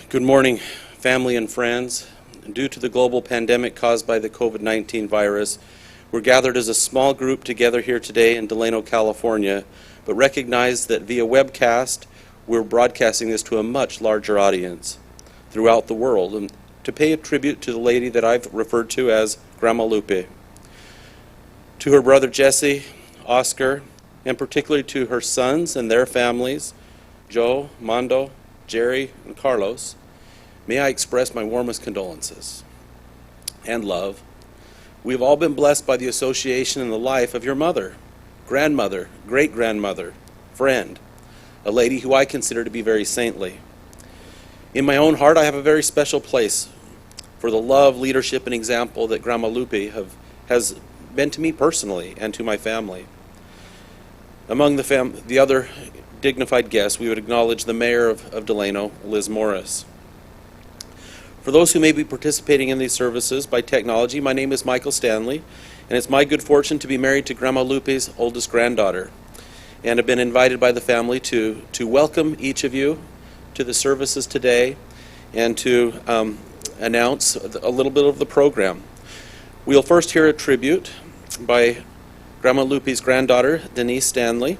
Good morning, family and friends. Due to the global pandemic caused by the COVID-19 virus, we're gathered as a small group together here today in Delano, California, but recognize that via webcast, we're broadcasting this to a much larger audience throughout the world, and to pay a tribute to the lady that I've referred to as Grandma Lupe. To her brother Jesse, Oscar, and particularly to her sons and their families, Joe, Mondo, Jerry, and Carlos, may I express my warmest condolences and love. We've all been blessed by the association in the life of your mother, grandmother, great-grandmother, friend, a lady who I consider to be very saintly. In my own heart, I have a very special place for the love, leadership, and example that Grandma Lupe has been to me personally and to my family. Among the other dignified guests, we would acknowledge the mayor of Delano, Liz Morris. For those who may be participating in these services by technology, my name is Michael Stanley, and it's my good fortune to be married to Grandma Lupe's oldest granddaughter, and have been invited by the family to welcome each of you to the services today and to announce a little bit of the program. We'll first hear a tribute by Grandma Lupe's granddaughter, Denise Stanley.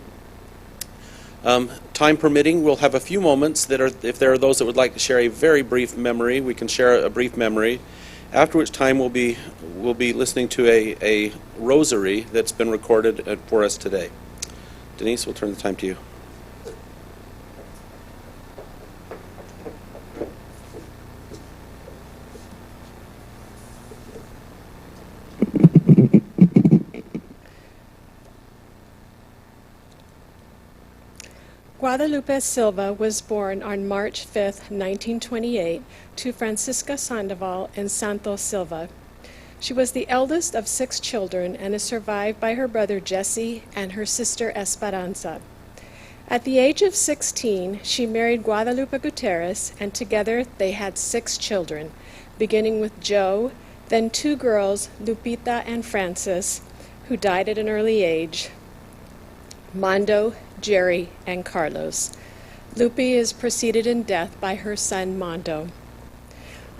Time permitting, we'll have a few moments that are, if there are those that would like to share a very brief memory, we can share a brief memory, after which time we'll be listening to a Rosary that's been recorded for us today. Denise, we'll turn the time to you. Guadalupe Silva was born on March 5, 1928, to Francisca Sandoval and Santos Silva. She was the eldest of 6 children and is survived by her brother Jesse and her sister Esperanza. At the age of 16, she married Guadalupe Gutierrez, and together they had 6 children, beginning with Joe, then 2 girls, Lupita and Frances, who died at an early age, Mondo, Jerry, and Carlos. Lupe is preceded in death by her son Mondo.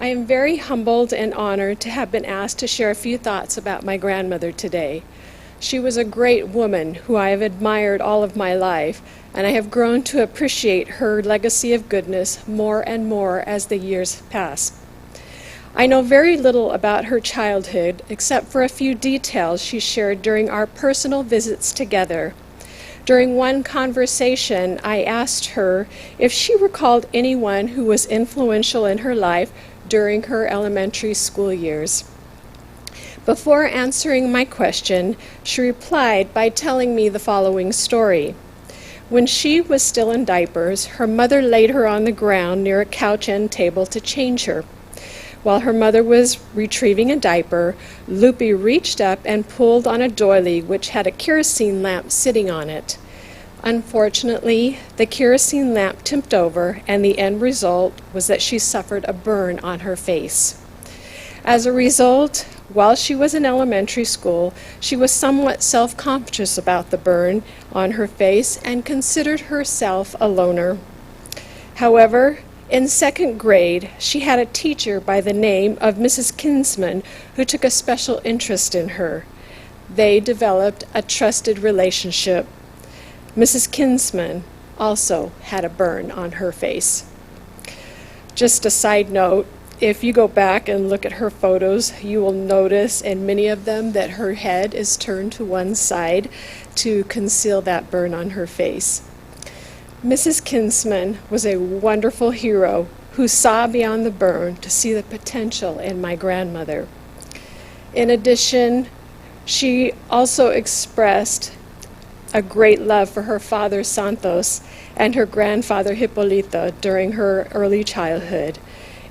I am very humbled and honored to have been asked to share a few thoughts about my grandmother today. She was a great woman who I have admired all of my life, and I have grown to appreciate her legacy of goodness more and more as the years pass. I know very little about her childhood except for a few details she shared during our personal visits together. During one conversation, I asked her if she recalled anyone who was influential in her life during her elementary school years. Before answering my question, she replied by telling me the following story. When she was still in diapers, her mother laid her on the ground near a couch end table to change her. While her mother was retrieving a diaper, Lupe reached up and pulled on a doily which had a kerosene lamp sitting on it. Unfortunately, the kerosene lamp tipped over, and the end result was that she suffered a burn on her face. As a result, while she was in elementary school, she was somewhat self-conscious about the burn on her face and considered herself a loner. However, in 2nd grade, she had a teacher by the name of Mrs. Kinsman who took a special interest in her. They developed a trusted relationship. Mrs. Kinsman also had a burn on her face. Just a side note, if you go back and look at her photos, you will notice in many of them that her head is turned to one side to conceal that burn on her face. Mrs. Kinsman was a wonderful hero who saw beyond the burn to see the potential in my grandmother. In addition, she also expressed a great love for her father Santos and her grandfather Hippolito during her early childhood.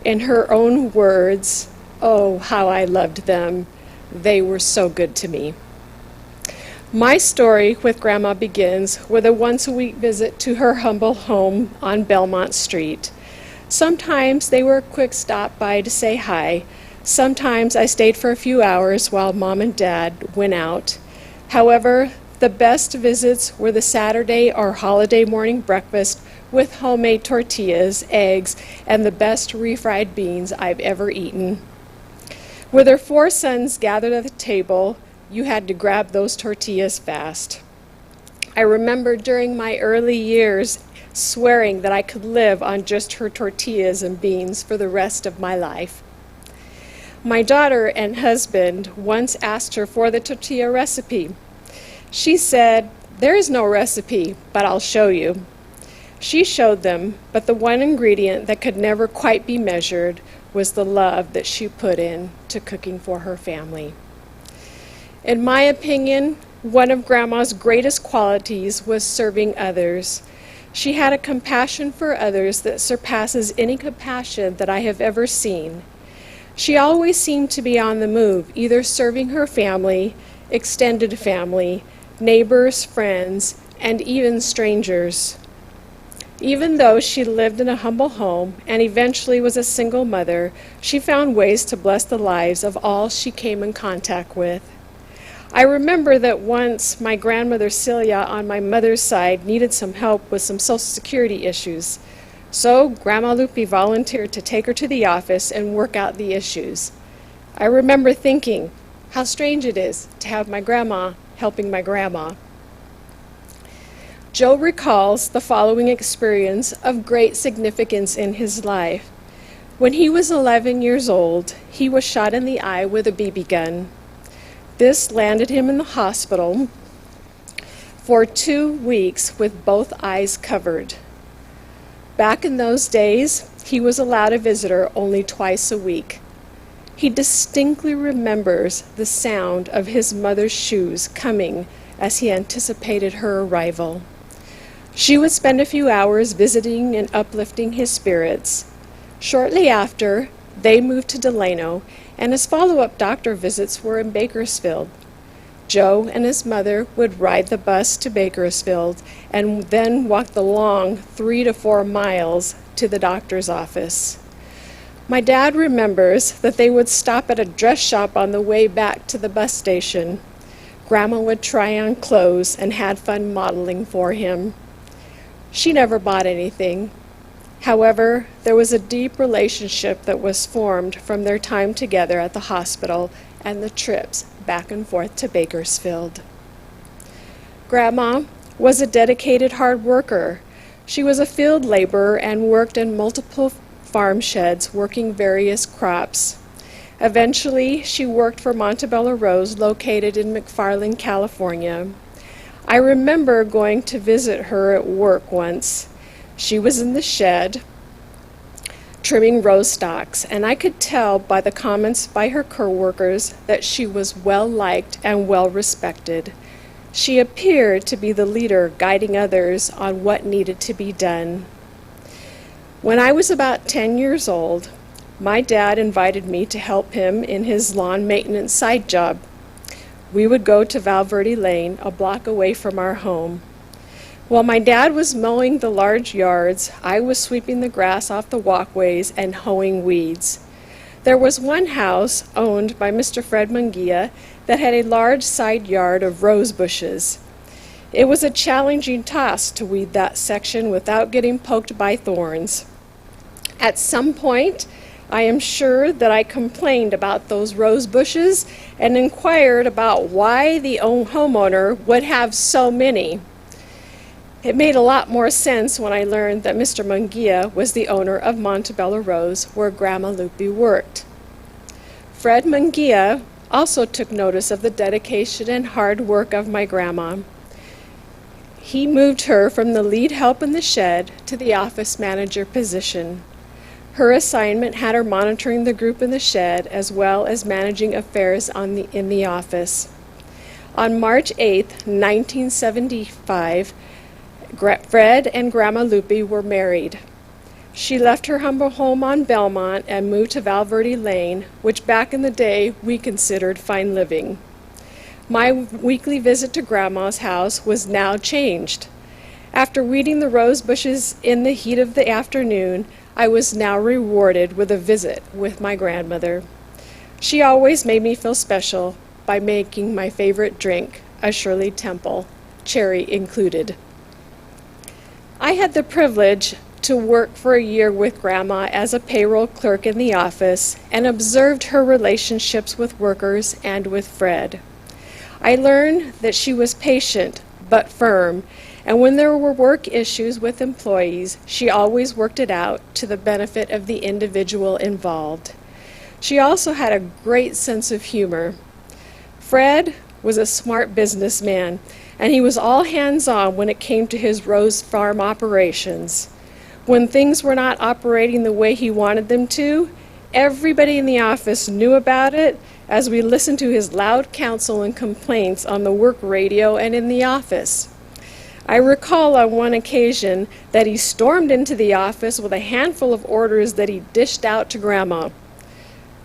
In her own words, "Oh, how I loved them. They were so good to me." My story with Grandma begins with a once-a-week visit to her humble home on Belmont Street. Sometimes they were a quick stop by to say hi. Sometimes I stayed for a few hours while Mom and Dad went out. However, The best visits were the Saturday or holiday morning breakfast with homemade tortillas, eggs, and the best refried beans I've ever eaten. With her 4 sons gathered at the table, you had to grab those tortillas fast. I remember during my early years swearing that I could live on just her tortillas and beans for the rest of my life. My daughter and husband once asked her for the tortilla recipe. She said, "There is no recipe, but I'll show you." She showed them, but the one ingredient that could never quite be measured was the love that she put in to cooking for her family. In my opinion, one of Grandma's greatest qualities was serving others. She had a compassion for others that surpasses any compassion that I have ever seen. She always seemed to be on the move, either serving her family, extended family, neighbors, friends, and even strangers. Even though she lived in a humble home and eventually was a single mother, she found ways to bless the lives of all she came in contact with. I remember that once my grandmother Celia on my mother's side needed some help with some Social Security issues. So Grandma Lupe volunteered to take her to the office and work out the issues. I remember thinking how strange it is to have my grandma helping my grandma. Joe recalls the following experience of great significance in his life. When he was 11 years old, he was shot in the eye with a BB gun. This landed him in the hospital for 2 weeks with both eyes covered. Back in those days, he was allowed a visitor only twice a week. He distinctly remembers the sound of his mother's shoes coming as he anticipated her arrival. She would spend a few hours visiting and uplifting his spirits. Shortly after, they moved to Delano, and his follow-up doctor visits were in Bakersfield. Joe and his mother would ride the bus to Bakersfield and then walk the long 3 to 4 miles to the doctor's office. My dad remembers that they would stop at a dress shop on the way back to the bus station. Grandma would try on clothes and had fun modeling for him. She never bought anything. However, there was a deep relationship that was formed from their time together at the hospital and the trips back and forth to Bakersfield. Grandma was a dedicated hard worker. She was a field laborer and worked in multiple farm sheds working various crops. Eventually, she worked for Montebello Rose, located in McFarland, California. I remember going to visit her at work once. She was in the shed trimming rose stalks, and I could tell by the comments by her co-workers that she was well liked and well respected. She appeared to be the leader guiding others on what needed to be done. When I was about 10 years old, my dad invited me to help him in his lawn maintenance side job. We would go to Valverde Lane, a block away from our home. While my dad was mowing the large yards, I was sweeping the grass off the walkways and hoeing weeds. There was one house owned by Mr. Fred Munguia that had a large side yard of rose bushes. It was a challenging task to weed that section without getting poked by thorns. At some point, I am sure that I complained about those rose bushes and inquired about why the homeowner would have so many. It made a lot more sense when I learned that Mr. Munguia was the owner of Montebello Rose, where Grandma Lupe worked. Fred Munguia also took notice of the dedication and hard work of my grandma. He moved her from the lead help in the shed to the office manager position. Her assignment had her monitoring the group in the shed as well as managing affairs in the office. On March 8, 1975, Fred and Grandma Lupe were married. She left her humble home on Belmont and moved to Valverde Lane, which back in the day we considered fine living. My weekly visit to Grandma's house was now changed. After weeding the rose bushes in the heat of the afternoon, I was now rewarded with a visit with my grandmother. She always made me feel special by making my favorite drink, a Shirley Temple. cherry included. I had the privilege to work for a year with Grandma as a payroll clerk in the office and observed her relationships with workers and with Fred. I learned that she was patient but firm, and when there were work issues with employees, she always worked it out to the benefit of the individual involved. She also had a great sense of humor. Fred was a smart businessman, and he was all hands-on when it came to his Rose Farm operations. When things were not operating the way he wanted them to, everybody in the office knew about it as we listened to his loud counsel and complaints on the work radio and in the office. I recall on one occasion that he stormed into the office with a handful of orders that he dished out to Grandma.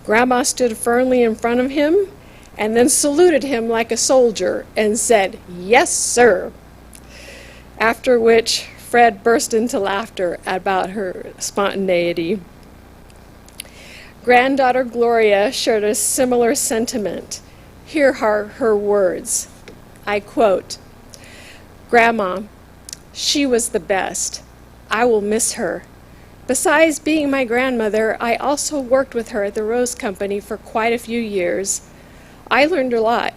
Grandma stood firmly in front of him and then saluted him like a soldier and said, "Yes, sir." After which, Fred burst into laughter about her spontaneity. Granddaughter Gloria shared a similar sentiment. Here are her words. I quote, "Grandma, she was the best. I will miss her. Besides being my grandmother, I also worked with her at the Rose Company for quite a few years. I learned a lot.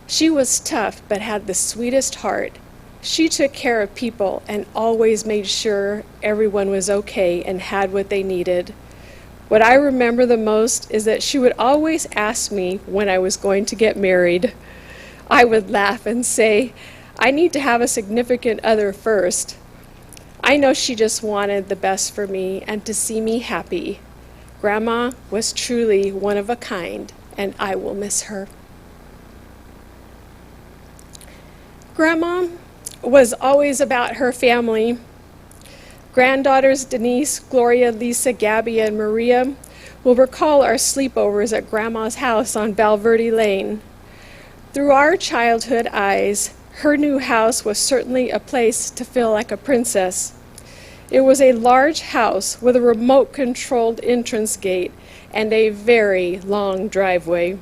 She was tough but had the sweetest heart. She took care of people and always made sure everyone was okay and had what they needed. What I remember the most is that she would always ask me when I was going to get married. I would laugh and say, I need to have a significant other first. I know she just wanted the best for me and to see me happy. Grandma was truly one of a kind, and I will miss her." Grandma was always about her family. Granddaughters Denise, Gloria, Lisa, Gabby, and Maria will recall our sleepovers at Grandma's house on Valverde Lane. Through our childhood eyes, her new house was certainly a place to feel like a princess. It was a large house with a remote-controlled entrance gate and a very long driveway.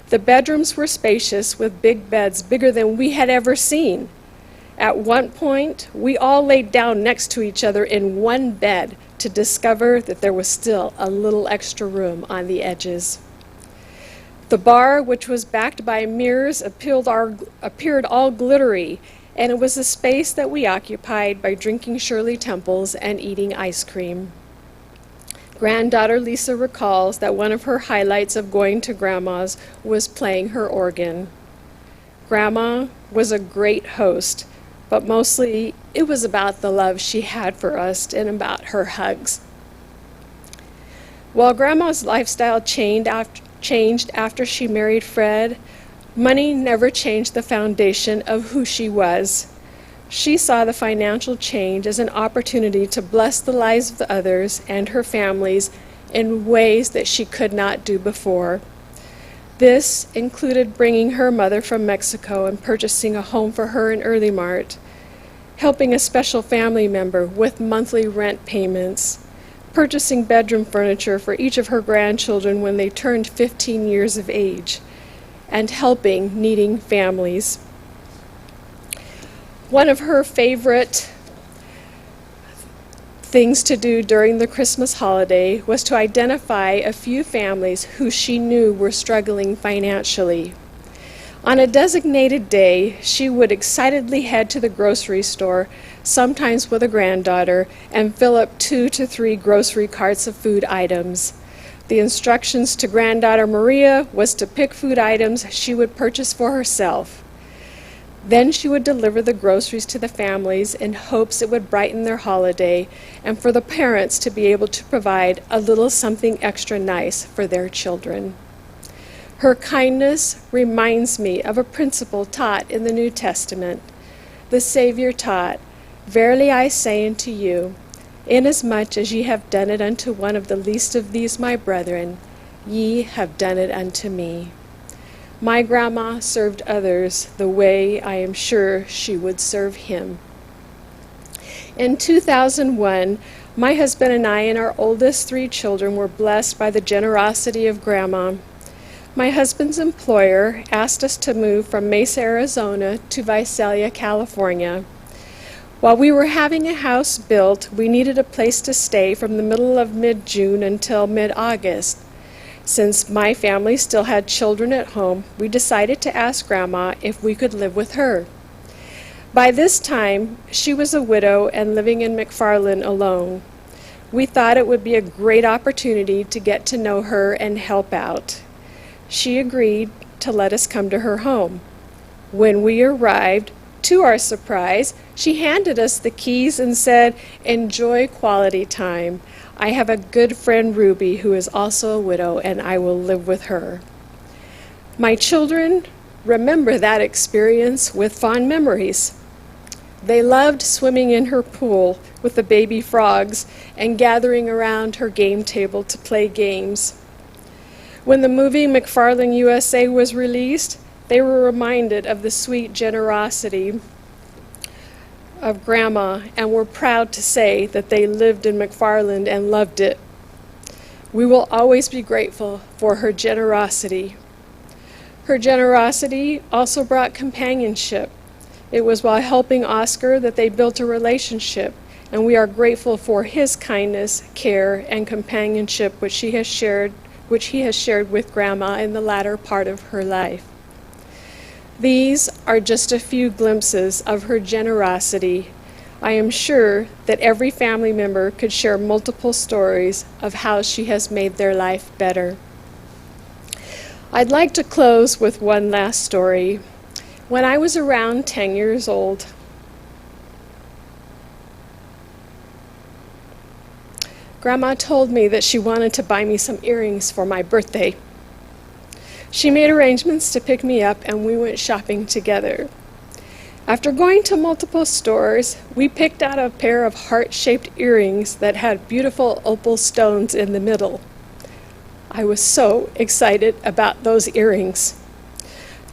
The bedrooms were spacious with big beds bigger than we had ever seen. At one point, we all laid down next to each other in one bed to discover that there was still a little extra room on the edges. The bar, which was backed by mirrors, appeared all glittery, and it was a space that we occupied by drinking Shirley Temples and eating ice cream. Granddaughter Lisa recalls that one of her highlights of going to Grandma's was playing her organ. Grandma was a great host, but mostly it was about the love she had for us and about her hugs. While Grandma's lifestyle changed after she married Fred, money never changed the foundation of who she was. She saw the financial change as an opportunity to bless the lives of others and her families in ways that she could not do before. This included bringing her mother from Mexico and purchasing a home for her in Early Mart, helping a special family member with monthly rent payments, purchasing bedroom furniture for each of her grandchildren when they turned 15 years of age, and helping needing families. One of her favorite things to do during the Christmas holiday was to identify a few families who she knew were struggling financially. On a designated day, she would excitedly head to the grocery store, sometimes with a granddaughter, and fill up 2 to 3 grocery carts of food items. The instructions to granddaughter Maria was to pick food items she would purchase for herself. Then she would deliver the groceries to the families in hopes it would brighten their holiday and for the parents to be able to provide a little something extra nice for their children. Her kindness reminds me of a principle taught in the New Testament. The Savior taught, "Verily I say unto you, inasmuch as ye have done it unto one of the least of these my brethren, ye have done it unto me." My grandma served others the way I am sure she would serve him. In 2001, my husband and I and our oldest 3 children were blessed by the generosity of Grandma. My husband's employer asked us to move from Mesa, Arizona to Visalia, California. While we were having a house built, we needed a place to stay from the middle of mid-June until mid-August. Since my family still had children at home, we decided to ask Grandma if we could live with her. By this time, she was a widow and living in McFarland alone. We thought it would be a great opportunity to get to know her and help out. She agreed to let us come to her home. When we arrived, to our surprise, she handed us the keys and said, "Enjoy quality time. I have a good friend, Ruby, who is also a widow, and I will live with her." My children remember that experience with fond memories. They loved swimming in her pool with the baby frogs and gathering around her game table to play games. When the movie McFarland USA was released, they were reminded of the sweet generosity of Grandma and were proud to say that they lived in McFarland and loved it. We will always be grateful for her generosity. Her generosity also brought companionship. It was while helping Oscar that they built a relationship, and we are grateful for his kindness, care, and companionship which he has shared with Grandma in the latter part of her life. These are just a few glimpses of her generosity. I am sure that every family member could share multiple stories of how she has made their life better. I'd like to close with one last story. When I was around 10 years old, Grandma told me that she wanted to buy me some earrings for my birthday. She made arrangements to pick me up, and we went shopping together. After going to multiple stores, we picked out a pair of heart-shaped earrings that had beautiful opal stones in the middle. I was so excited about those earrings.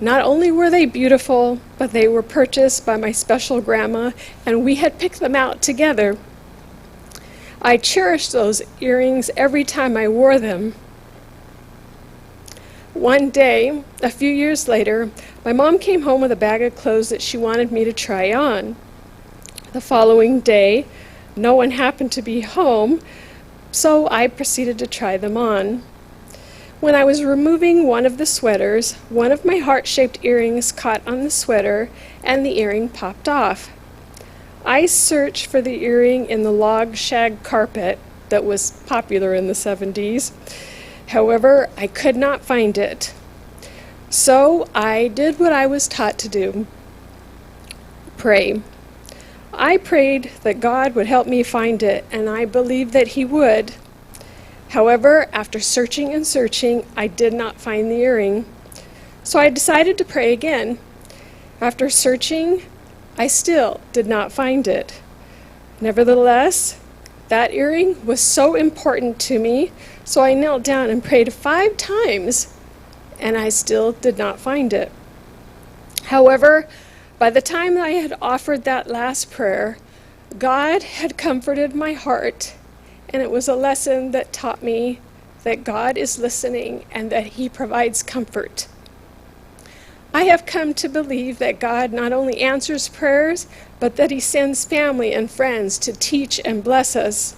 Not only were they beautiful, but they were purchased by my special grandma, and we had picked them out together. I cherished those earrings every time I wore them. One day, a few years later, my mom came home with a bag of clothes that she wanted me to try on. The following day, no one happened to be home, so I proceeded to try them on. When I was removing one of the sweaters, one of my heart-shaped earrings caught on the sweater, and the earring popped off. I searched for the earring in the log shag carpet that was popular in the 70s. However, I could not find it. So I did what I was taught to do: pray. I prayed that God would help me find it, and I believed that He would. However, after searching and searching, I did not find the earring. So I decided to pray again. After searching, I still did not find it. Nevertheless, that earring was so important to me, so I knelt down and prayed 5 times, and I still did not find it. However, by the time I had offered that last prayer, God had comforted my heart, and it was a lesson that taught me that God is listening and that He provides comfort. I have come to believe that God not only answers prayers, but that He sends family and friends to teach and bless us.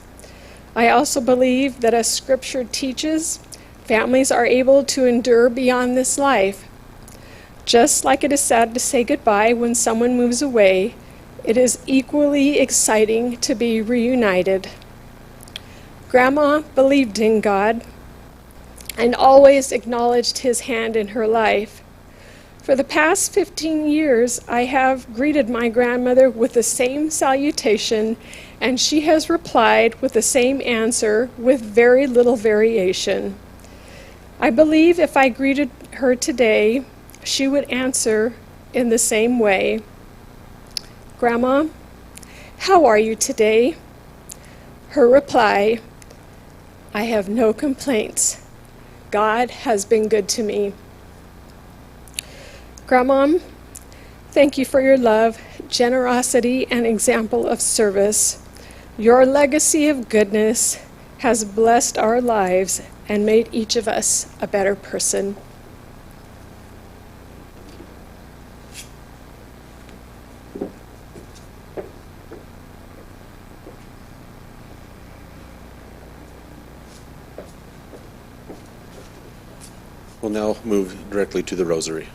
I also believe that, as Scripture teaches, families are able to endure beyond this life. Just like it is sad to say goodbye when someone moves away, it is equally exciting to be reunited. Grandma believed in God and always acknowledged His hand in her life. For the past 15 years, I have greeted my grandmother with the same salutation, and she has replied with the same answer with very little variation. I believe if I greeted her today, she would answer in the same way. "Grandma, how are you today?" Her reply, "I have no complaints. God has been good to me." Grandma, thank you for your love, generosity, and example of service. Your legacy of goodness has blessed our lives and made each of us a better person. We'll now move directly to the Rosary.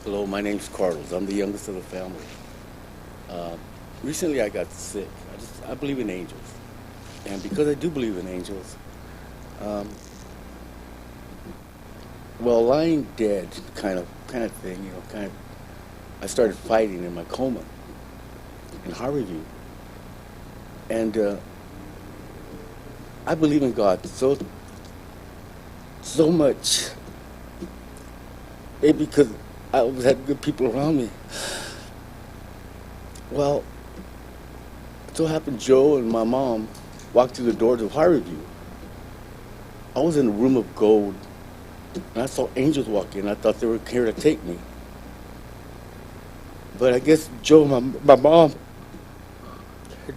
Hello, my name's Carlos. I'm the youngest of the family. Recently I got sick. I believe in angels. And because I do believe in angels, well, lying dead kind of thing, I started fighting in my coma in Harborview. And I believe in God so much. Maybe because I always had good people around me. Well, it so happened Joe and my mom walked through the doors of Harborview. I was in a room of gold, and I saw angels walk in. I thought they were here to take me. But I guess Joe, my mom,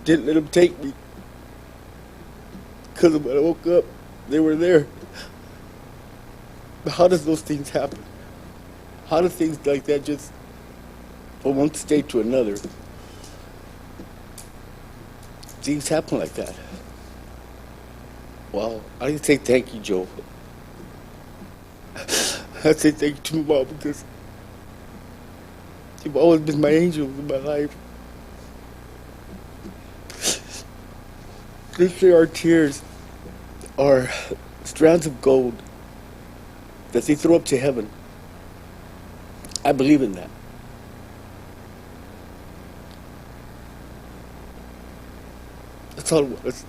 didn't let them take me. Because when I woke up, they were there. But how does those things happen? How do things like that just from one state to another? Things happen like that. Well, I didn't say thank you, Joe. I say thank you to my mom because you've always been my angel in my life. They say our tears are strands of gold that they throw up to heaven. I believe in that. That's all I want to say.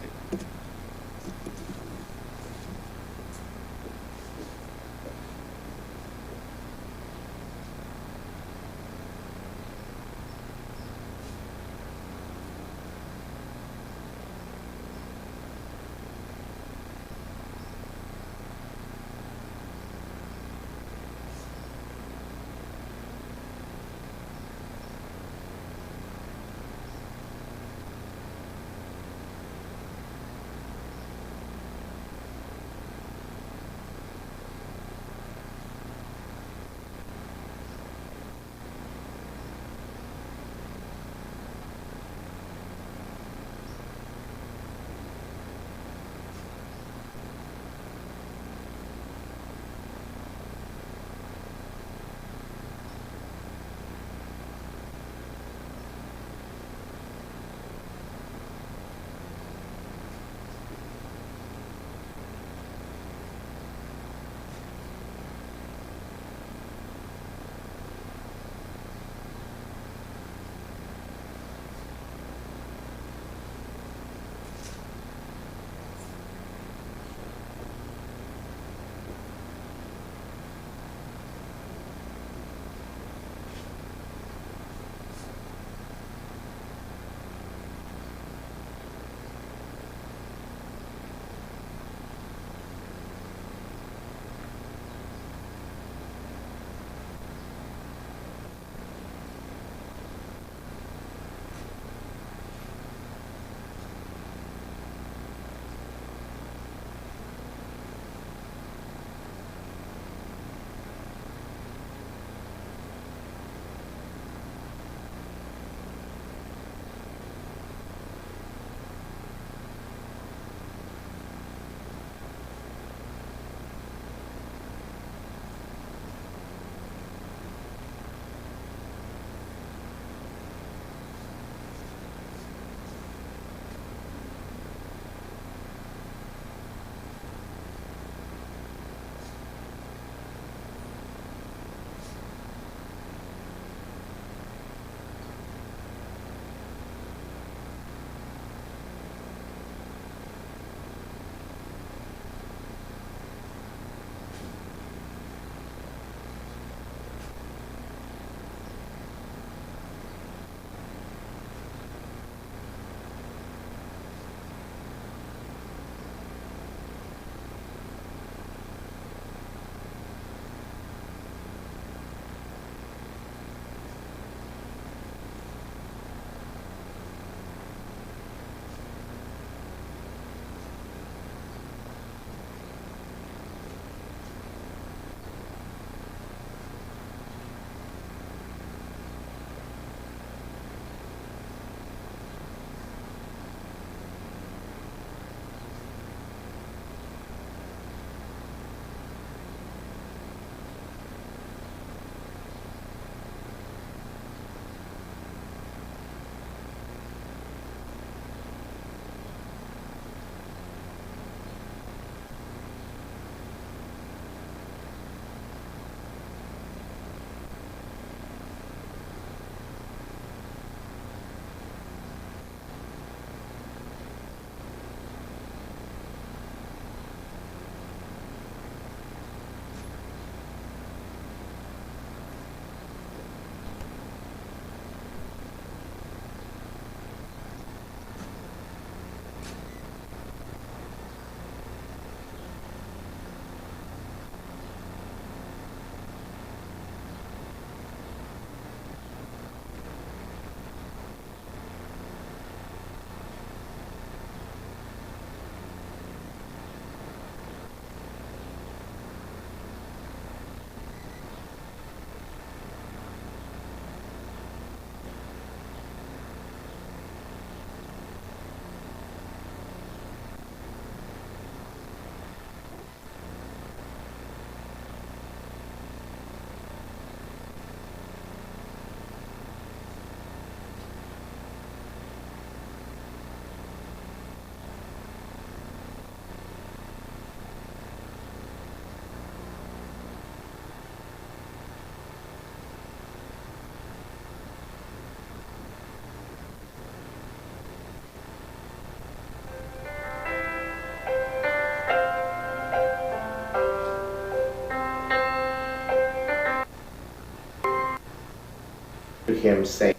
him, saying,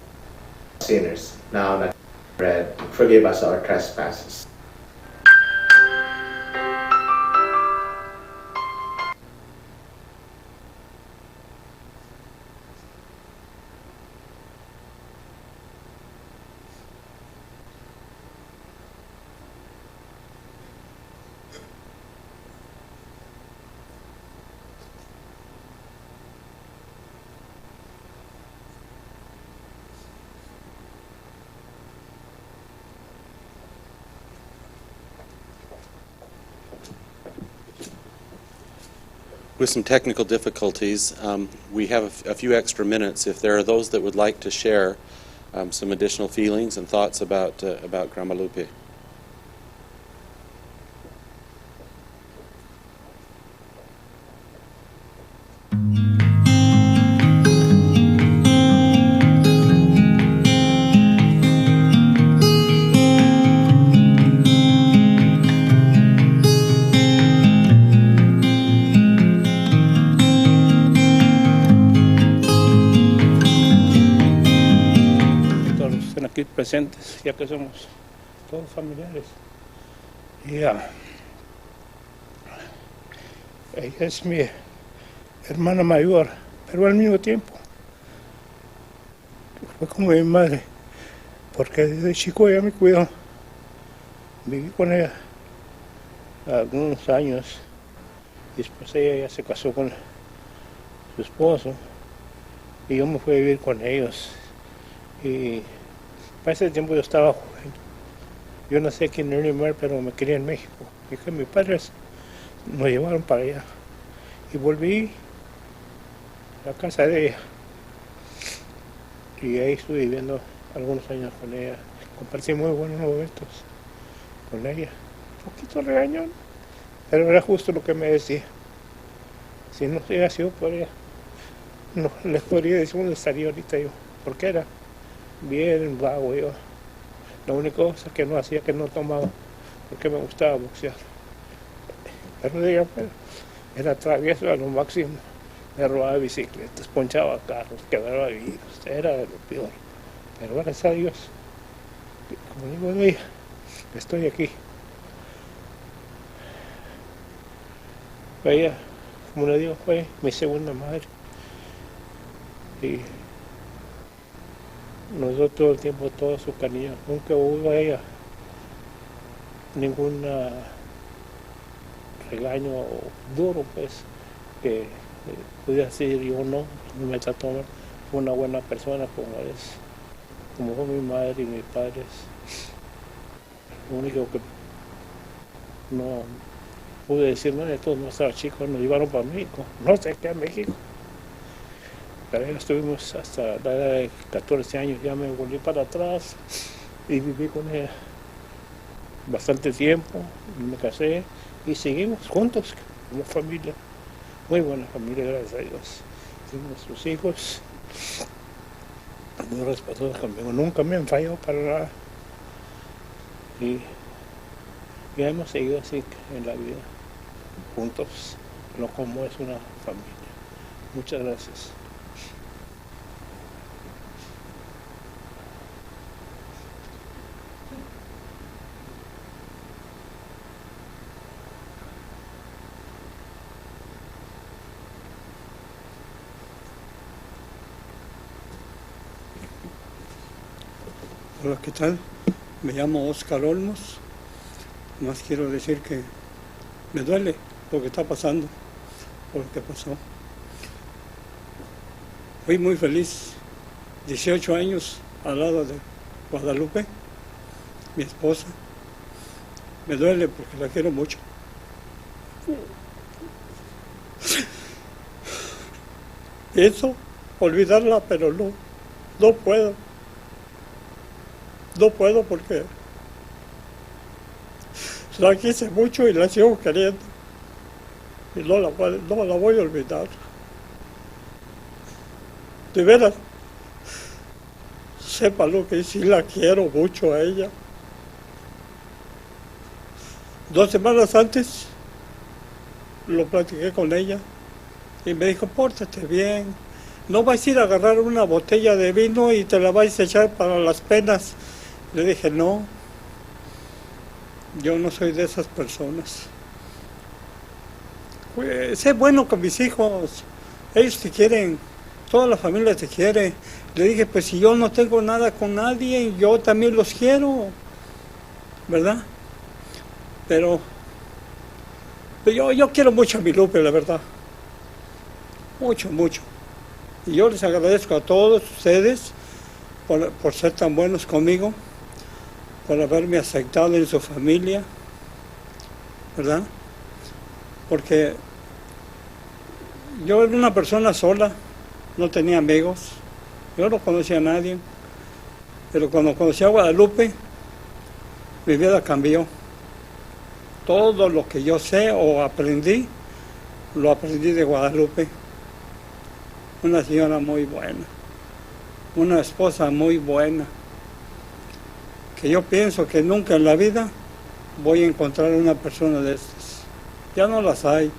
"Sinners, now and at bread, forgive us our trespasses." With some technical difficulties, we have a few extra minutes. If there are those that would like to share some additional feelings and thoughts about Guadalupe. Aquí presentes, ya que somos todos familiares. Y ella es mi hermana mayor, pero al mismo tiempo fue como mi madre, porque desde chico ella me cuidó. Viví con ella algunos años, y después ella ya se casó con su esposo, y yo me fui a vivir con ellos. Y para ese tiempo yo estaba joven. Yo nací aquí en Olmos, pero me crié en México. Y que mis padres nos llevaron para allá. Y volví a la casa de ella. Y ahí estuve viviendo algunos años con ella. Compartí muy buenos momentos con ella. Un poquito regañón, pero era justo lo que me decía. Si no hubiera sido por ella, no les podría decir dónde estaría ahorita yo. Porque era bien vago yo. La única cosa que no hacía, que no tomaba, porque me gustaba boxear. Pero ella era travieso a lo máximo. Me robaba bicicletas, ponchaba carros, quebraba vidrios, era de lo peor. Pero gracias a Dios, como digo de ella, estoy aquí. Ella, como le digo, fue mi segunda madre. Y nos dio todo el tiempo todo su cariño. Nunca hubo a ella ningún regaño duro, pues, que pudiera decir yo no me trató mal. Fue una buena persona como fue mi madre y mis padres. Lo único que no pude decir, no, todos nuestros chicos nos llevaron para México, no sé qué a México. Pero ahí estuvimos hasta la edad de 14 años, ya me volví para atrás y viví con ella bastante tiempo, me casé y seguimos juntos como familia, muy buena familia, gracias a Dios. Tengo nuestros hijos, muy respetuosos conmigo, nunca me han fallado para nada y ya hemos seguido así en la vida, juntos, no como es una familia. Muchas gracias. Hola, ¿qué tal? Me llamo Oscar Olmos. Más quiero decir que me duele lo que está pasando, por lo que pasó. Fui muy feliz, 18 años al lado de Guadalupe, mi esposa. Me duele porque la quiero mucho. Pienso olvidarla, pero no puedo. No puedo porque la quise mucho y la sigo queriendo. Y no la voy a olvidar. De veras, sépalo que sí la quiero mucho a ella. 2 semanas antes lo platiqué con ella y me dijo, pórtate bien, no vais a ir a agarrar una botella de vino y te la vais a echar para las penas. Le dije, no, yo no soy de esas personas. Pues, sé bueno con mis hijos, ellos te quieren, toda la familia te quiere. Le dije, pues si yo no tengo nada con nadie, yo también los quiero, ¿verdad? Pero yo quiero mucho a mi Lupe, la verdad. Mucho, mucho. Y yo les agradezco a todos ustedes por ser tan buenos conmigo, por haberme aceptado en su familia, ¿verdad? Porque yo era una persona sola, no tenía amigos, yo no conocía a nadie, pero cuando conocí a Guadalupe, mi vida cambió. Todo lo que yo sé o aprendí, lo aprendí de Guadalupe. Una señora muy buena, una esposa muy buena, que yo pienso que nunca en la vida voy a encontrar una persona de estas. Ya no las hay.